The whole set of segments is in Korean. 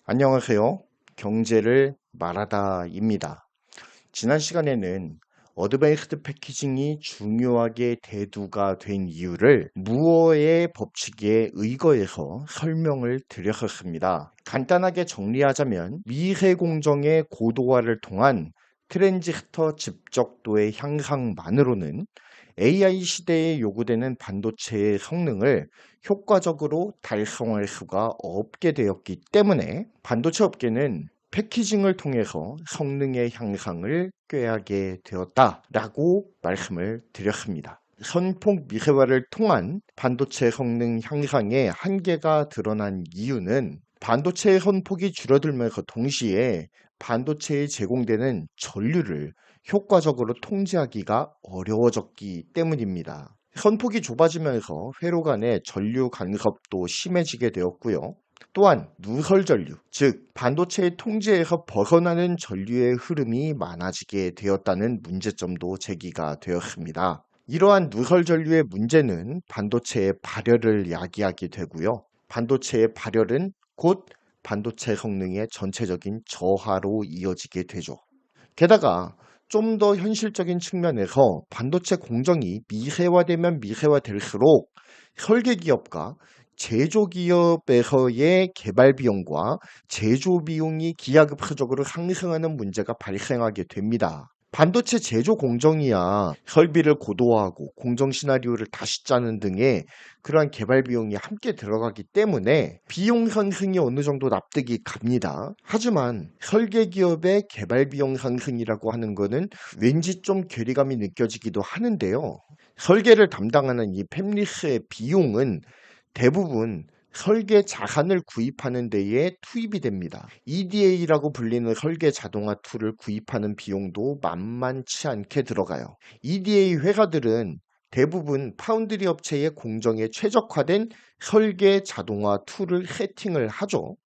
안녕하세요. 경제를 말하다입니다. 지난 시간에는 어드밴스드 패키징이 중요하게 대두가 된 이유를 무어의 법칙에 의거해서 설명을 드렸었습니다. 간단하게 정리하자면 미세 공정의 고도화를 통한 트랜지스터 집적도의 향상만으로는 AI 시대에 요구되는 반도체의 성능을 효과적으로 달성할 수가 없게 되었기 때문에 반도체 업계는 패키징을 통해서 성능의 향상을 꾀하게 되었다라고 말씀을 드렸습니다. 선폭 미세화를 통한 반도체 성능 향상의 한계가 드러난 이유는 반도체의 선폭이 줄어들면서 동시에 반도체에 제공되는 전류를 효과적으로 통제하기가 어려워졌기 때문입니다. 선폭이 좁아지면서 회로 간의 전류 간섭도 심해지게 되었고요. 또한 누설 전류, 즉 반도체의 통제에서 벗어나는 전류의 흐름이 많아지게 되었다는 문제점도 제기가 되었습니다. 이러한 누설 전류의 문제는 반도체의 발열을 야기하게 되고요. 반도체의 발열은 곧 반도체 성능의 전체적인 저하로 이어지게 되죠. 게다가 좀 더 현실적인 측면에서 반도체 공정이 미세화되면 미세화될수록 설계 기업과 제조 기업에서의 개발 비용과 제조 비용이 기하급수적으로 상승하는 문제가 발생하게 됩니다. 반도체 제조 공정이야 설비를 고도화하고 공정 시나리오를 다시 짜는 등의 그러한 개발 비용이 함께 들어가기 때문에 비용 상승이 어느 정도 납득이 갑니다. 하지만 설계 기업의 개발 비용 상승이라고 하는 거는 왠지 좀 괴리감이 느껴지기도 하는데요. 설계를 담당하는 이 팹리스의 비용은 대부분 설계 자산을 구입하는 데에 투입이 됩니다. EDA라고 불리는 설계 자동화 툴을 구입하는 비용도 만만치 않게 들어가요. EDA 회사들은 대부분 파운드리 업체의 공정에 최적화된 설계 자동화 툴을 세팅을 하죠.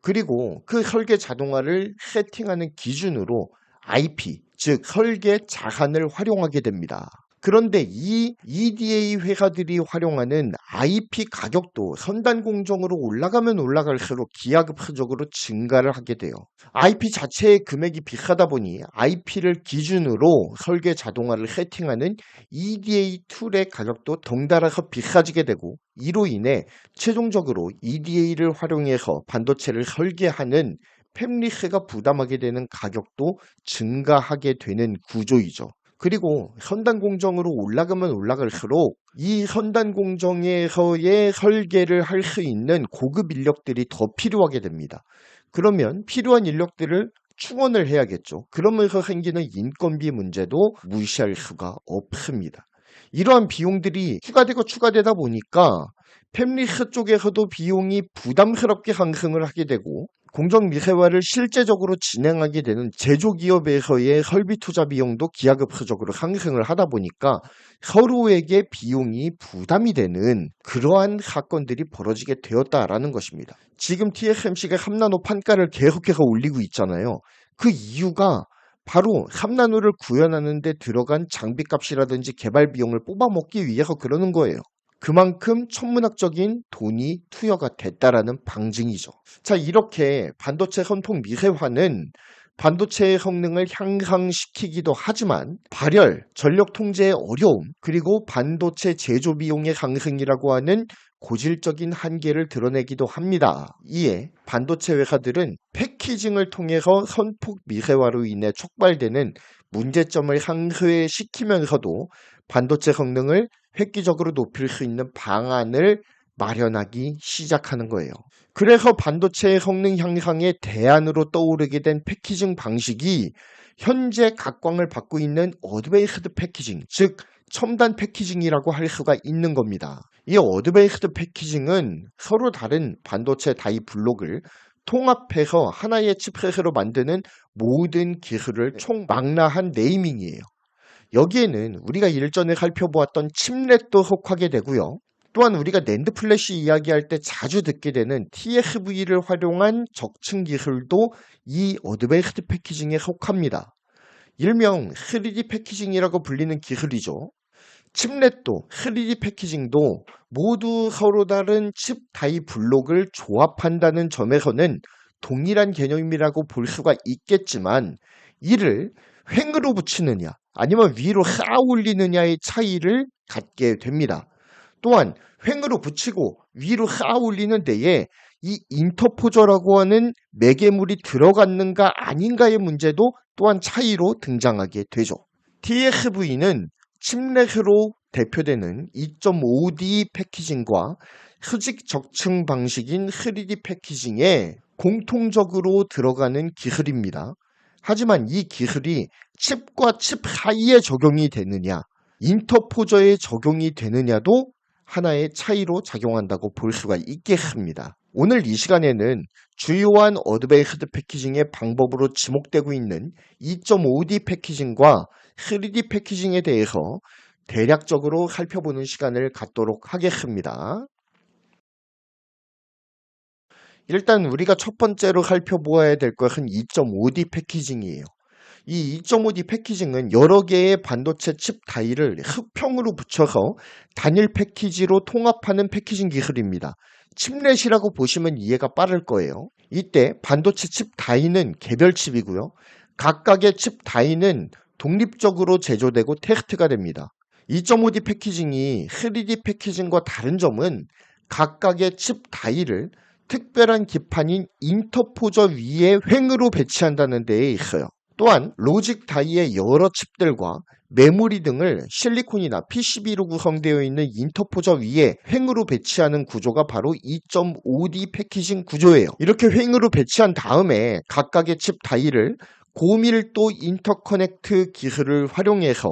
그리고 그 설계 자동화를 세팅하는 기준으로 IP, 즉 설계 자산을 활용하게 됩니다. 그런데 이 EDA 회사들이 활용하는 IP 가격도 선단 공정으로 올라가면 올라갈수록 기하급수적으로 증가를 하게 돼요. IP 자체의 금액이 비싸다 보니 IP를 기준으로 설계 자동화를 세팅하는 EDA 툴의 가격도 덩달아서 비싸지게 되고 이로 인해 최종적으로 EDA를 활용해서 반도체를 설계하는 팹리스가 부담하게 되는 가격도 증가하게 되는 구조이죠. 그리고 선단 공정으로 올라가면 올라갈수록 이 선단 공정에서의 설계를 할 수 있는 고급 인력들이 더 필요하게 됩니다. 그러면 필요한 인력들을 충원을 해야겠죠. 그러면서 생기는 인건비 문제도 무시할 수가 없습니다. 이러한 비용들이 추가되다 보니까 팹리스 쪽에서도 비용이 부담스럽게 상승을 하게 되고 공정 미세화를 실제적으로 진행하게 되는 제조기업에서의 설비 투자 비용도 기하급수적으로 상승을 하다 보니까 서로에게 비용이 부담이 되는 그러한 사건들이 벌어지게 되었다라는 것입니다. 지금 TSMC가 3나노 판가를 계속해서 올리고 있잖아요. 그 이유가 바로 3나노를 구현하는 데 들어간 장비값이라든지 개발 비용을 뽑아먹기 위해서 그러는 거예요. 그만큼 천문학적인 돈이 투여가 됐다라는 방증이죠. 자, 이렇게 반도체 선폭 미세화는 반도체의 성능을 향상시키기도 하지만 발열, 전력 통제의 어려움, 그리고 반도체 제조 비용의 상승이라고 하는 고질적인 한계를 드러내기도 합니다. 이에 반도체 회사들은 패키징을 통해서 선폭 미세화로 인해 촉발되는 문제점을 상쇄시키면서도 반도체 성능을 획기적으로 높일 수 있는 방안을 마련하기 시작하는 거예요. 그래서 반도체의 성능 향상의 대안으로 떠오르게 된 패키징 방식이 현재 각광을 받고 있는 어드밴스드 패키징, 즉 첨단 패키징이라고 할 수가 있는 겁니다. 이 어드밴스드 패키징은 서로 다른 반도체 다이 블록을 통합해서 하나의 칩셋으로 만드는 모든 기술을 총망라한 네이밍이에요. 여기에는 우리가 일전에 살펴보았던 칩넷도 속하게 되고요. 또한 우리가 낸드 플래시 이야기할 때 자주 듣게 되는 TSV를 활용한 적층 기술도 이 어드밴스드 패키징에 속합니다. 일명 3D 패키징이라고 불리는 기술이죠. 칩넷도 3D 패키징도 모두 서로 다른 칩 다이 블록을 조합한다는 점에서는 동일한 개념이라고 볼 수가 있겠지만 이를 횡으로 붙이느냐 아니면 위로 쌓아 올리느냐의 차이를 갖게 됩니다. 또한 횡으로 붙이고 위로 쌓아 올리는 데에 이 인터포저라고 하는 매개물이 들어갔는가 아닌가의 문제도 또한 차이로 등장하게 되죠. TSV는 칩넷으로 대표되는 2.5D 패키징과 수직 적층 방식인 3D 패키징에 공통적으로 들어가는 기술입니다. 하지만 이 기술이 칩과 칩 사이에 적용이 되느냐, 인터포저에 적용이 되느냐도 하나의 차이로 작용한다고 볼 수가 있겠습니다. 오늘 이 시간에는 주요한 어드밴스드 패키징의 방법으로 지목되고 있는 2.5D 패키징과 3D 패키징에 대해서 대략적으로 살펴보는 시간을 갖도록 하겠습니다. 일단 우리가 첫 번째로 살펴보아야 될 것은 2.5D 패키징이에요. 이 2.5D 패키징은 여러 개의 반도체 칩 다이를 흡형으로 붙여서 단일 패키지로 통합하는 패키징 기술입니다. 칩넷이라고 보시면 이해가 빠를 거예요. 이때 반도체 칩 다이는 개별 칩이고요. 각각의 칩 다이는 독립적으로 제조되고 테스트가 됩니다. 2.5D 패키징이 3D 패키징과 다른 점은 각각의 칩 다이를 특별한 기판인 인터포저 위에 횡으로 배치한다는 데에 있어요. 또한 로직 다이의 여러 칩들과 메모리 등을 실리콘이나 PCB로 구성되어 있는 인터포저 위에 횡으로 배치하는 구조가 바로 2.5D 패키징 구조예요. 이렇게 횡으로 배치한 다음에 각각의 칩 다이를 고밀도 인터커넥트 기술을 활용해서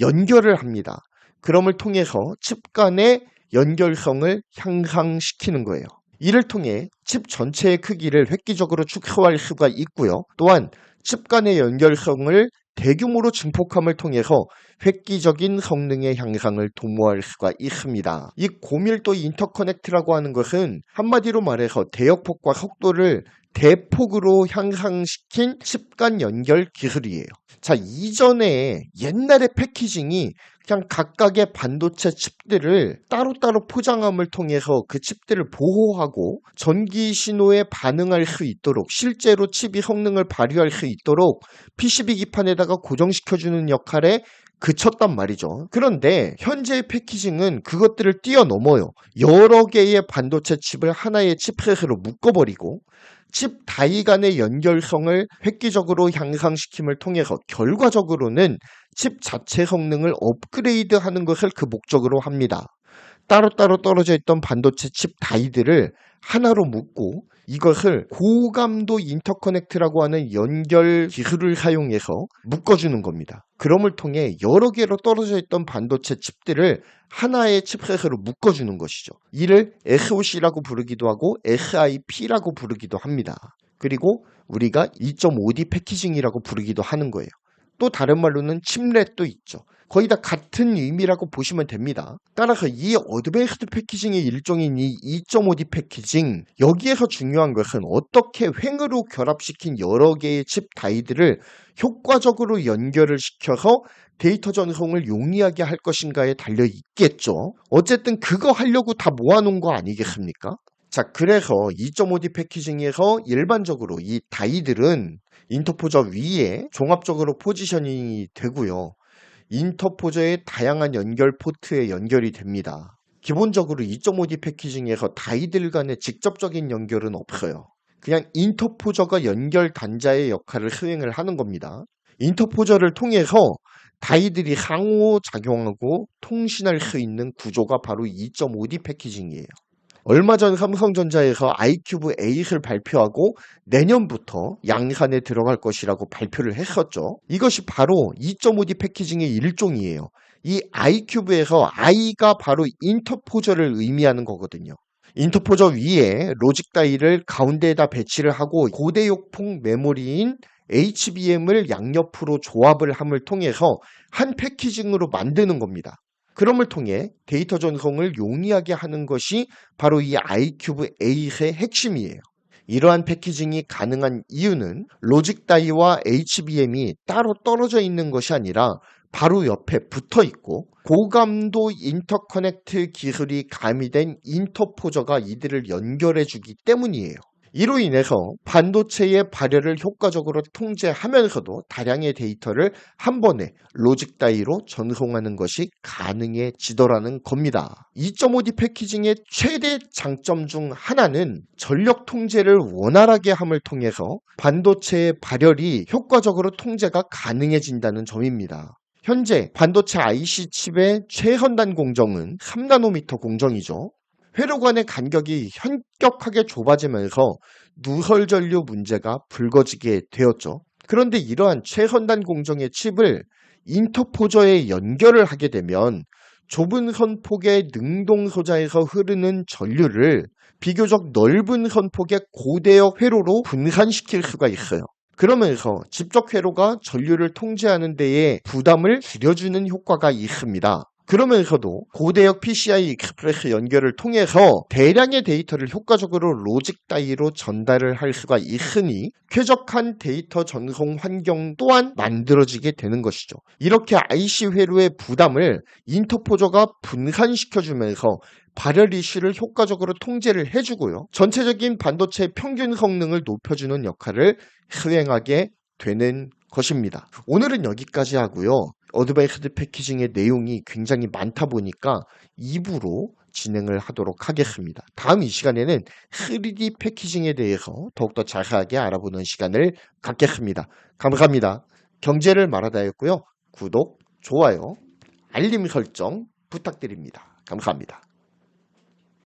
연결을 합니다. 그럼을 통해서 칩 간의 연결성을 향상시키는 거예요. 이를 통해 칩 전체의 크기를 획기적으로 축소할 수가 있고요. 또한 칩 간의 연결성을 대규모로 증폭함을 통해서 획기적인 성능의 향상을 도모할 수가 있습니다. 이 고밀도 인터커넥트라고 하는 것은 한마디로 말해서 대역폭과 속도를 대폭으로 향상시킨 칩 간 연결 기술이에요. 자, 이전에 옛날의 패키징이 그냥 각각의 반도체 칩들을 따로따로 포장함을 통해서 그 칩들을 보호하고 전기 신호에 반응할 수 있도록 실제로 칩이 성능을 발휘할 수 있도록 PCB 기판에다가 고정시켜주는 역할에 그쳤단 말이죠. 그런데 현재의 패키징은 그것들을 뛰어넘어요. 여러 개의 반도체 칩을 하나의 칩셋으로 묶어버리고 칩 다이 간의 연결성을 획기적으로 향상시킴을 통해서 결과적으로는 칩 자체 성능을 업그레이드하는 것을 그 목적으로 합니다. 따로따로 떨어져 있던 반도체 칩 다이들을 하나로 묶고 이것을 고감도 인터커넥트라고 하는 연결 기술을 사용해서 묶어주는 겁니다. 그럼을 통해 여러 개로 떨어져 있던 반도체 칩들을 하나의 칩셋으로 묶어주는 것이죠. 이를 SOC라고 부르기도 하고 SIP라고 부르기도 합니다. 그리고 우리가 2.5D 패키징이라고 부르기도 하는 거예요. 또 다른 말로는 칩넷도 있죠. 거의 다 같은 의미라고 보시면 됩니다. 따라서 이 어드밴스드 패키징의 일종인 이 2.5D 패키징, 여기에서 중요한 것은 어떻게 횡으로 결합시킨 여러 개의 칩 다이들을 효과적으로 연결을 시켜서 데이터 전송을 용이하게 할 것인가에 달려 있겠죠. 어쨌든 그거 하려고 다 모아놓은 거 아니겠습니까? 자, 그래서 2.5D 패키징에서 일반적으로 이 다이들은 인터포저 위에 종합적으로 포지셔닝이 되고요. 인터포저의 다양한 연결 포트에 연결이 됩니다. 기본적으로 2.5D 패키징에서 다이들 간의 직접적인 연결은 없어요. 그냥 인터포저가 연결 단자의 역할을 수행을 하는 겁니다. 인터포저를 통해서 다이들이 상호작용하고 통신할 수 있는 구조가 바로 2.5D 패키징이에요. 얼마 전 삼성전자에서 아이큐브 8을 발표하고 내년부터 양산에 들어갈 것이라고 발표를 했었죠. 이것이 바로 2.5D 패키징의 일종이에요. 이 아이큐브에서 I가 바로 인터포저를 의미하는 거거든요. 인터포저 위에 로직 다이를 가운데에다 배치를 하고 고대역폭 메모리인 HBM을 양옆으로 조합을 함을 통해서 한 패키징으로 만드는 겁니다. 그럼을 통해 데이터 전송을 용이하게 하는 것이 바로 이 아이큐브 8의 핵심이에요. 이러한 패키징이 가능한 이유는 로직 다이와 HBM이 따로 떨어져 있는 것이 아니라 바로 옆에 붙어 있고 고감도 인터커넥트 기술이 가미된 인터포저가 이들을 연결해 주기 때문이에요. 이로 인해서 반도체의 발열을 효과적으로 통제하면서도 다량의 데이터를 한 번에 로직 다이로 전송하는 것이 가능해지더라는 겁니다. 2.5D 패키징의 최대 장점 중 하나는 전력 통제를 원활하게 함을 통해서 반도체의 발열이 효과적으로 통제가 가능해진다는 점입니다. 현재 반도체 IC 칩의 최첨단 공정은 3나노미터 공정이죠. 회로 간의 간격이 현격하게 좁아지면서 누설 전류 문제가 불거지게 되었죠. 그런데 이러한 최첨단 공정의 칩을 인터포저에 연결을 하게 되면 좁은 선폭의 능동 소자에서 흐르는 전류를 비교적 넓은 선폭의 고대역 회로로 분산시킬 수가 있어요. 그러면서 직접 회로가 전류를 통제하는 데에 부담을 줄여주는 효과가 있습니다. 그러면서도 고대역 PCI 익스프레스 연결을 통해서 대량의 데이터를 효과적으로 로직 다이로 전달을 할 수가 있으니 쾌적한 데이터 전송 환경 또한 만들어지게 되는 것이죠. 이렇게 IC 회로의 부담을 인터포저가 분산시켜주면서 발열 이슈를 효과적으로 통제를 해주고요. 전체적인 반도체 평균 성능을 높여주는 역할을 수행하게 되는 것입니다. 오늘은 여기까지 하고요. 어드밴스드 패키징의 내용이 굉장히 많다 보니까 2부로 진행을 하도록 하겠습니다. 다음 이 시간에는 3D 패키징에 대해서 더욱더 자세하게 알아보는 시간을 갖겠습니다. 감사합니다. 경제를 말하다였고요. 구독, 좋아요, 알림 설정 부탁드립니다. 감사합니다.